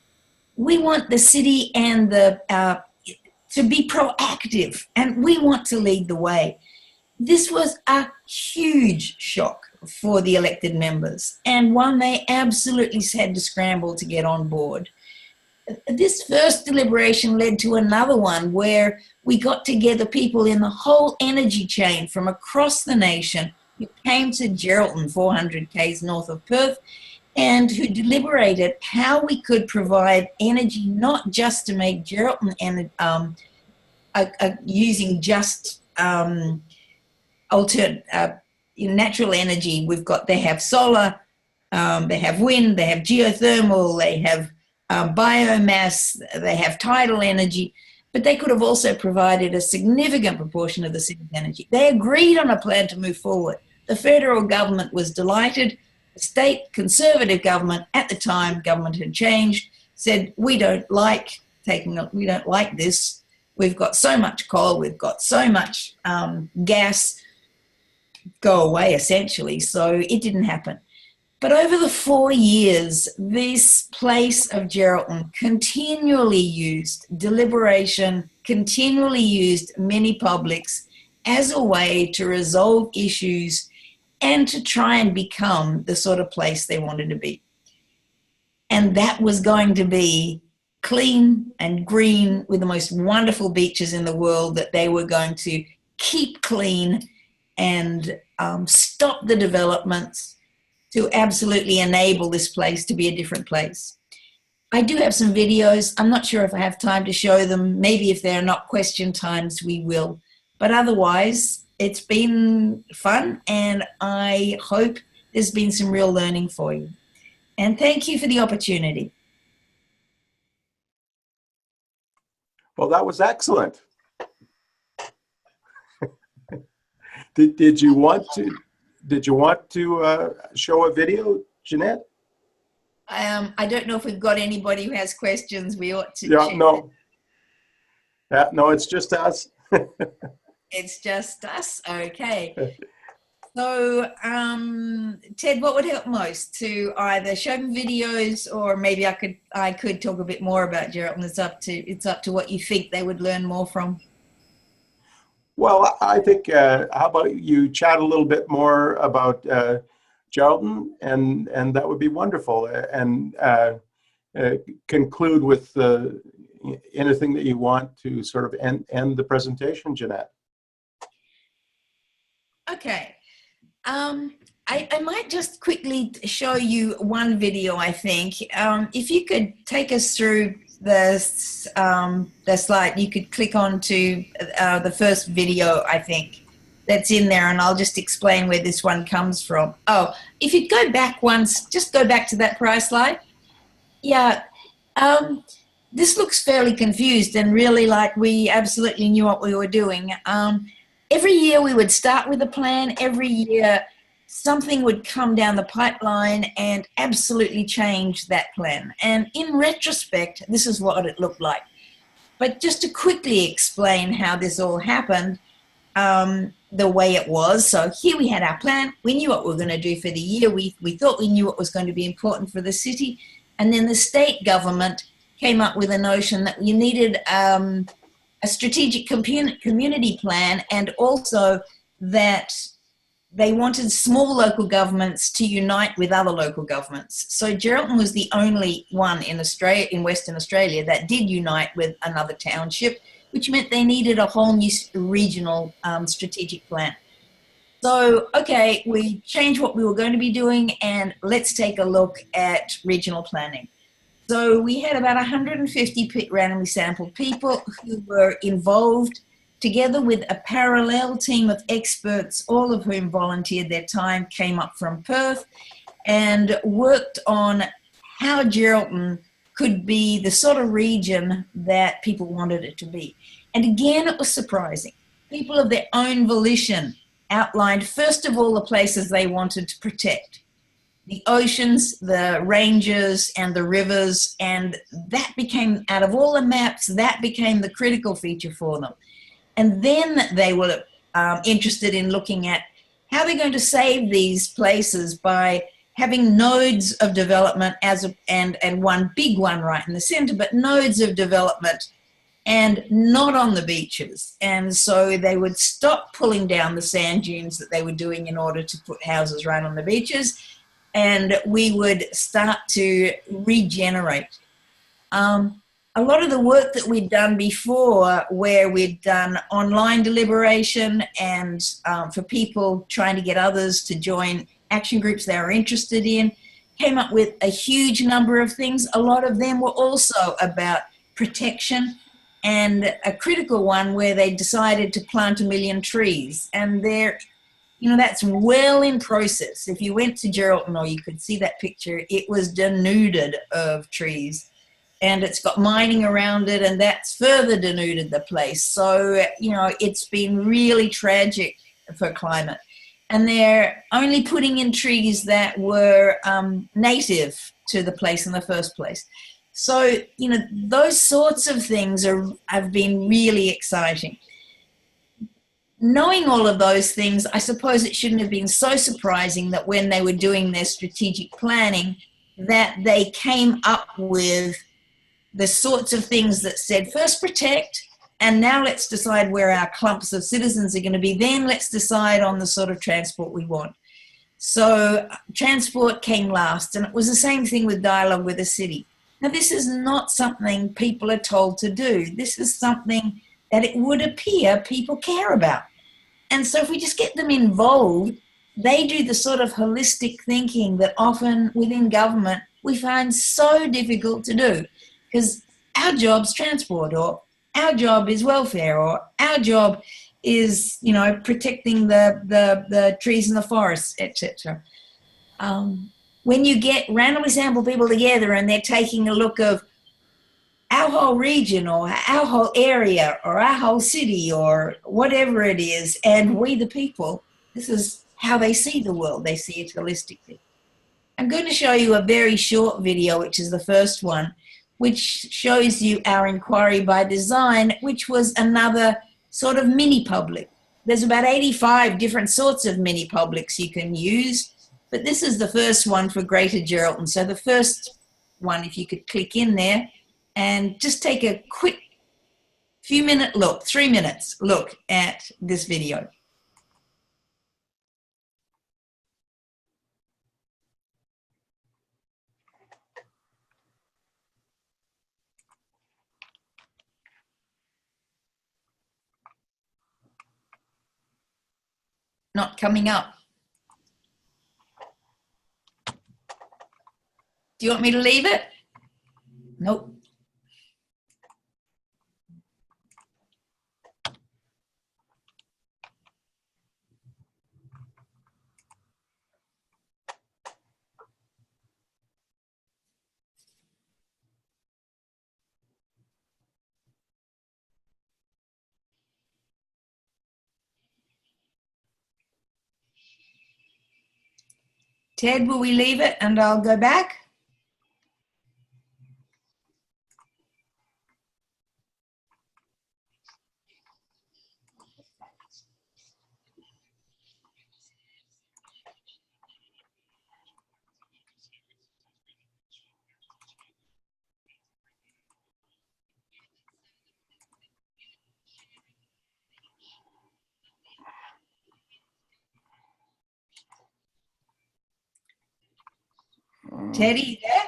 and to be proactive, and we want to lead the way. This was a huge shock for the elected members, and one they absolutely had to scramble to get on board. This first deliberation led to another one where we got together people in the whole energy chain from across the nation who came to Geraldton, 400 k's north of Perth, and who deliberated how we could provide energy, not just to make Geraldton using just natural energy. They have solar, they have wind, they have geothermal, they have biomass, they have tidal energy, but they could have also provided a significant proportion of the city's energy. They agreed on a plan to move forward. The federal government was delighted. The state conservative government at the time, government had changed, said, we don't like this. We've got so much coal, we've got so much gas, go away essentially. So it didn't happen. But over the 4 years, this place of Geraldton continually used deliberation, continually used Minipublics as a way to resolve issues and to try and become the sort of place they wanted to be. And that was going to be clean and green with the most wonderful beaches in the world that they were going to keep clean and stop the developments to absolutely enable this place to be a different place. I do have some videos. I'm not sure if I have time to show them. Maybe if there are not question times, we will. But otherwise, it's been fun, and I hope there's been some real learning for you. And thank you for the opportunity. Well, that was excellent. Did you want to show a video, Janette? I don't know if we've got anybody who has questions. We ought to. Yeah, no. No, it's just us. It's just us. Okay. So, Ted, what would help most? To either show them videos, or maybe I could talk a bit more about Geraldton. It's up to what you think they would learn more from. Well, I think, how about you chat a little bit more about Geraldton, and that would be wonderful, and conclude with anything that you want to sort of end the presentation, Janette. Okay. I might just quickly show you one video, I think. If you could take us through the slide, you could click on to the first video, I think, that's in there, and I'll just explain where this one comes from. Oh, if you go back once, just go back to that prior slide. Yeah, this looks fairly confused and really like we absolutely knew what we were doing. Every year we would start with a plan. Every year something would come down the pipeline and absolutely change that plan. And in retrospect, this is what it looked like. But just to quickly explain how this all happened, the way it was. So here we had our plan. We knew what we were going to do for the year. We thought we knew what was going to be important for the city. And then the state government came up with a notion that you needed a strategic community plan, and also that they wanted small local governments to unite with other local governments. So Geraldton was the only one in Australia, in Western Australia, that did unite with another township, which meant they needed a whole new regional strategic plan. So, okay, we changed what we were going to be doing, and let's take a look at regional planning. So we had about 150 randomly sampled people who were involved, together with a parallel team of experts, all of whom volunteered their time, came up from Perth, and worked on how Geraldton could be the sort of region that people wanted it to be. And again, it was surprising. People of their own volition outlined, first of all, the places they wanted to protect. The oceans, the ranges, and the rivers, and that became, out of all the maps, that became the critical feature for them. And then they were interested in looking at how they're going to save these places by having nodes of development and one big one right in the center, but nodes of development and not on the beaches. And so they would stop pulling down the sand dunes that they were doing in order to put houses right on the beaches, and we would start to regenerate. A lot of the work that we'd done before, where we'd done online deliberation and for people trying to get others to join action groups they were interested in, came up with a huge number of things. A lot of them were also about protection, and a critical one where they decided to plant 1 million trees. And they're, you know, that's well in process. If you went to Geraldton, or you could see that picture, it was denuded of trees. And it's got mining around it, and that's further denuded the place. So, you know, it's been really tragic for climate. and they're only putting in trees that were native to the place in the first place. So, you know, those sorts of things have been really exciting. Knowing all of those things, I suppose it shouldn't have been so surprising that when they were doing their strategic planning, that they came up with the sorts of things that said, first protect, and now let's decide where our clumps of citizens are going to be. Then let's decide on the sort of transport we want. So transport came last, and it was the same thing with dialogue with the city. Now, this is not something people are told to do. This is something that it would appear people care about. And so if we just get them involved, they do the sort of holistic thinking that often within government we find so difficult to do, because our job's transport, or our job is welfare, or our job is, you know, protecting the trees in the forests, etc. When you get randomly sampled people together and they're taking a look of our whole region or our whole area or our whole city or whatever it is, and we the people, this is how they see the world. They see it holistically. I'm going to show you a very short video, which is the first one, which shows you our inquiry by design, which was another sort of mini-public. There's about 85 different sorts of mini-publics you can use, but this is the first one for Greater Geraldton. So the first one, if you could click in there and just take a quick few-minute look, 3 minutes look at this video. Not coming up. Do you want me to leave it? Nope. Ted, will we leave it and I'll go back? Teddy, you there?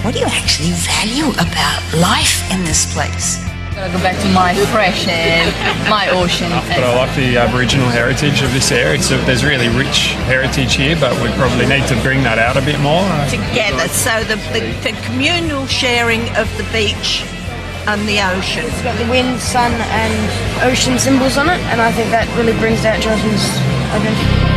What do you actually value about life in this place? I've got to go back to my fresh air, my ocean. But I like the Aboriginal heritage of this area. There's really rich heritage here, but we probably need to bring that out a bit more. Together, so the communal sharing of the beach and the ocean. It's got the wind, sun and ocean symbols on it, and I think that really brings out Geraldton's identity.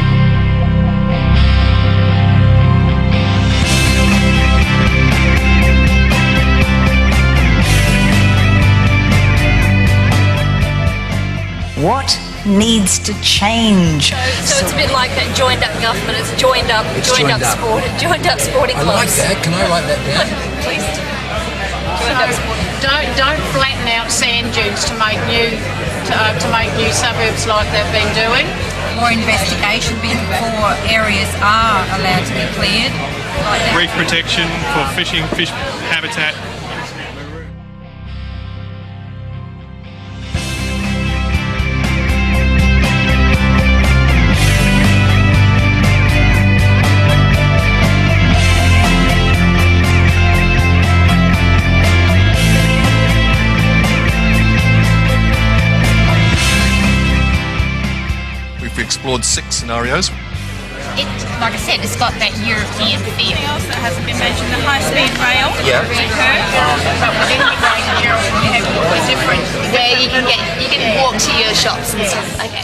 What needs to change? So it's a bit like that joined up government. It's joined up sporting clubs. I like that. Can I write that down? Please. Joined up sporting. Don't flatten out sand dunes to make new suburbs like they've been doing. More investigation before areas are allowed to be cleared. Like that. Reef protection for fishing, fish habitat. explored 6 scenarios. Like I said, it's got that European feel. Anything else that hasn't been mentioned? The high-speed rail. Yeah. But within the Great Europe, you have a different where you can walk to your shops and stuff. Okay.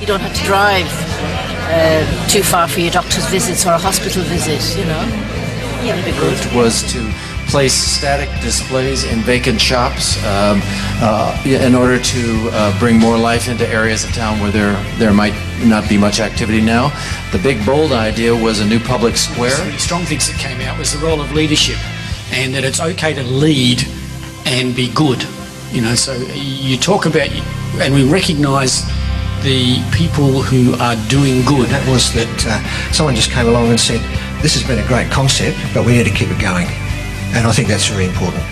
You don't have to drive too far for your doctor's visits or a hospital visit, you know. Yeah, it'd be good. Was to place static displays in vacant shops in order to bring more life into areas of town where there might not be much activity now. The big bold idea was a new public square. One of the strong things that came out was the role of leadership, and that it's okay to lead and be good. You know, so you talk about, and we recognise the people who are doing good. That was that someone just came along and said, this has been a great concept, but we need to keep it going. And I think that's very important.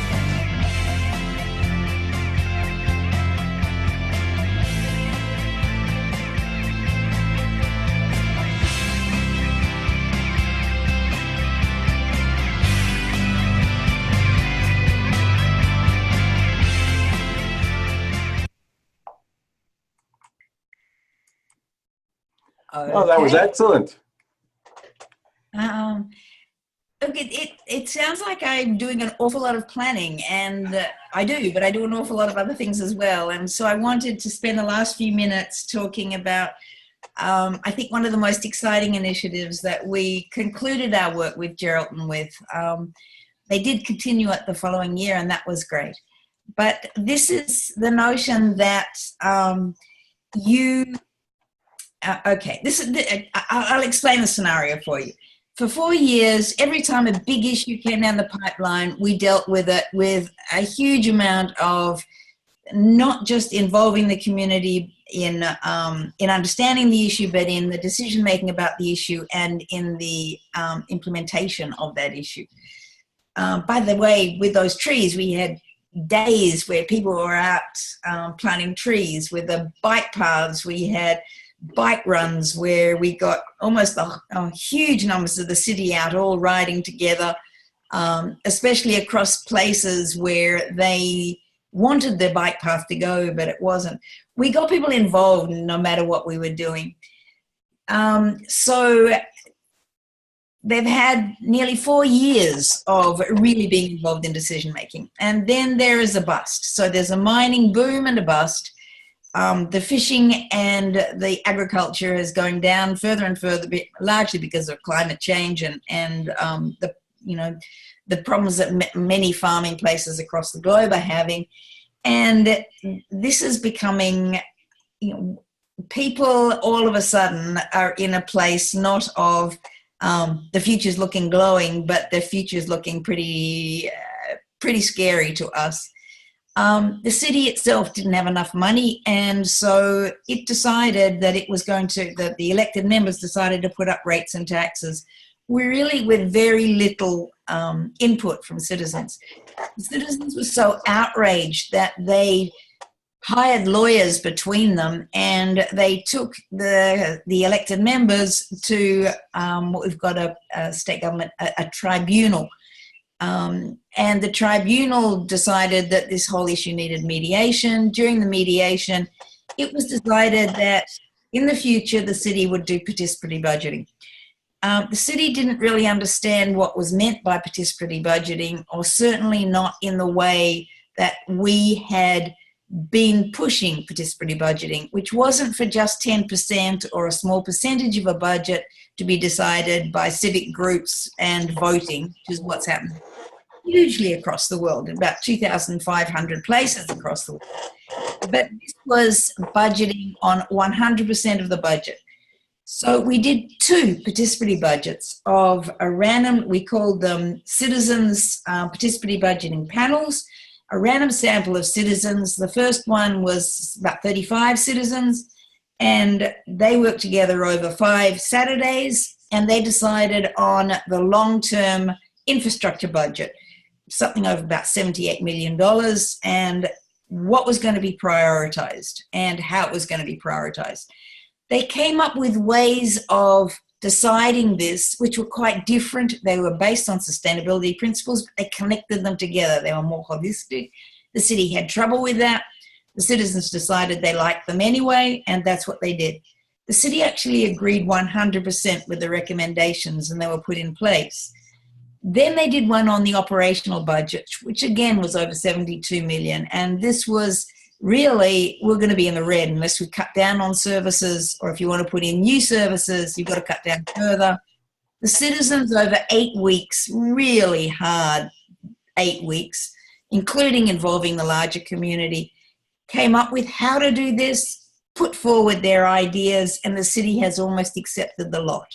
Oh, that was excellent. Look, it sounds like I'm doing an awful lot of planning, and I do, but I do an awful lot of other things as well. And so I wanted to spend the last few minutes talking about, I think, one of the most exciting initiatives that we concluded our work with Geraldton with. They did continue it the following year, and that was great. But this is the notion that okay, I'll explain the scenario for you. For 4 years, every time a big issue came down the pipeline, we dealt with it with a huge amount of not just involving the community in understanding the issue, but in the decision-making about the issue and in the implementation of that issue. By the way, with those trees, we had days where people were out planting trees. With the bike paths, we had bike runs where we got almost huge numbers of the city out all riding together, especially across places where they wanted their bike path to go, but it wasn't. We got people involved no matter what we were doing. So they've had nearly 4 years of really being involved in decision making. And then there is a bust. So there's a mining boom and a bust. The fishing and the agriculture is going down further and further, largely because of climate change and the problems that many farming places across the globe are having. And this is becoming, people all of a sudden are in a place not of the future's looking glowing, but the future's looking pretty scary to us. The city itself didn't have enough money, and so it decided that it was that the elected members decided to put up rates and taxes. We're really with very little input from citizens. The citizens were so outraged that they hired lawyers between them, and they took the elected members to what we've got a state government, a tribunal. And the tribunal decided that this whole issue needed mediation. During the mediation, it was decided that in the future, the city would do participatory budgeting. The city didn't really understand what was meant by participatory budgeting, or certainly not in the way that we had been pushing participatory budgeting, which wasn't for just 10% or a small percentage of a budget to be decided by civic groups and voting, which is what's happened hugely across the world, in about 2,500 places across the world. But this was budgeting on 100% of the budget. So we did 2 participatory budgets of a random, we called them citizens participatory budgeting panels, a random sample of citizens. The first one was about 35 citizens, and they worked together over 5 Saturdays, and they decided on the long-term infrastructure budget, something over about $78 million, and what was going to be prioritized and how it was going to be prioritized. They came up with ways of deciding this, which were quite different. They were based on sustainability principles, but they connected them together. They were more holistic. The city had trouble with that. The citizens decided they liked them anyway, and that's what they did. The city actually agreed 100% with the recommendations, and they were put in place. Then they did one on the operational budget, which again was over 72 million. And this was really, we're going to be in the red unless we cut down on services, or if you want to put in new services, you've got to cut down further. The citizens over 8 weeks, really hard 8 weeks, including involving the larger community, came up with how to do this, put forward their ideas, and the city has almost accepted the lot.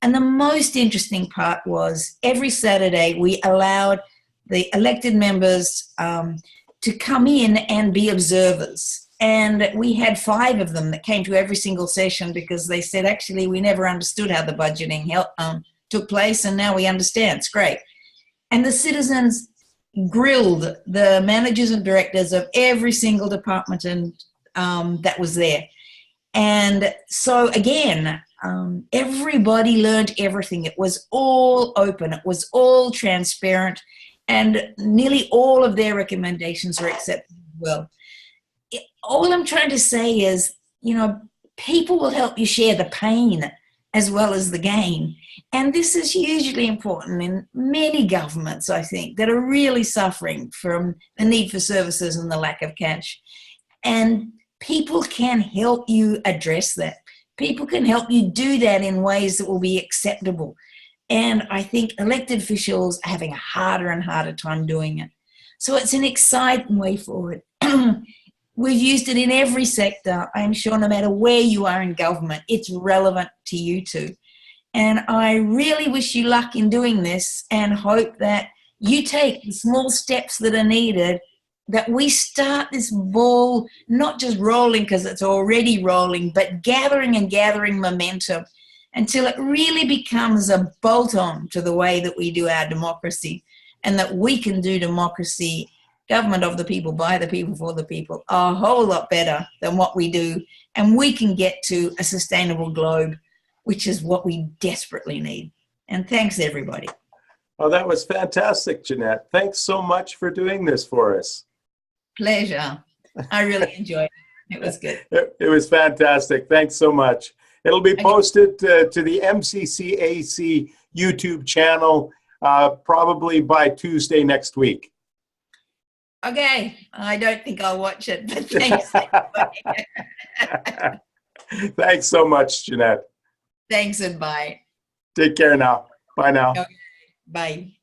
And the most interesting part was every Saturday we allowed the elected members to come in and be observers. And we had 5 of them that came to every single session because they said, actually, we never understood how the budgeting took place, and now we understand. It's great. And the citizens grilled the managers and directors of every single department and that was there. And so again, everybody learned everything. It was all open. It was all transparent, and nearly all of their recommendations were accepted as well. All I'm trying to say is, you know, people will help you share the pain as well as the gain. And this is hugely important in many governments, I think, that are really suffering from the need for services and the lack of cash. And people can help you address that. People can help you do that in ways that will be acceptable. And I think elected officials are having a harder and harder time doing it. So it's an exciting way forward. We've used it in every sector. I'm sure no matter where you are in government, it's relevant to you too. And I really wish you luck in doing this and hope that you take the small steps that are needed, that we start this ball not just rolling because it's already rolling, but gathering and gathering momentum until it really becomes a bolt-on to the way that we do our democracy, and that we can do democracy, government of the people, by the people, for the people, a whole lot better than what we do. And we can get to a sustainable globe, which is what we desperately need. And thanks, everybody. Oh, that was fantastic, Janette. Thanks so much for doing this for us. Pleasure. I really enjoyed it. It was good. It was fantastic. Thanks so much. It'll be posted to the MCCAC YouTube channel probably by Tuesday next week. Okay. I don't think I'll watch it, but thanks. Thanks so much, Janette. Thanks and bye. Take care now. Bye now. Okay. Bye.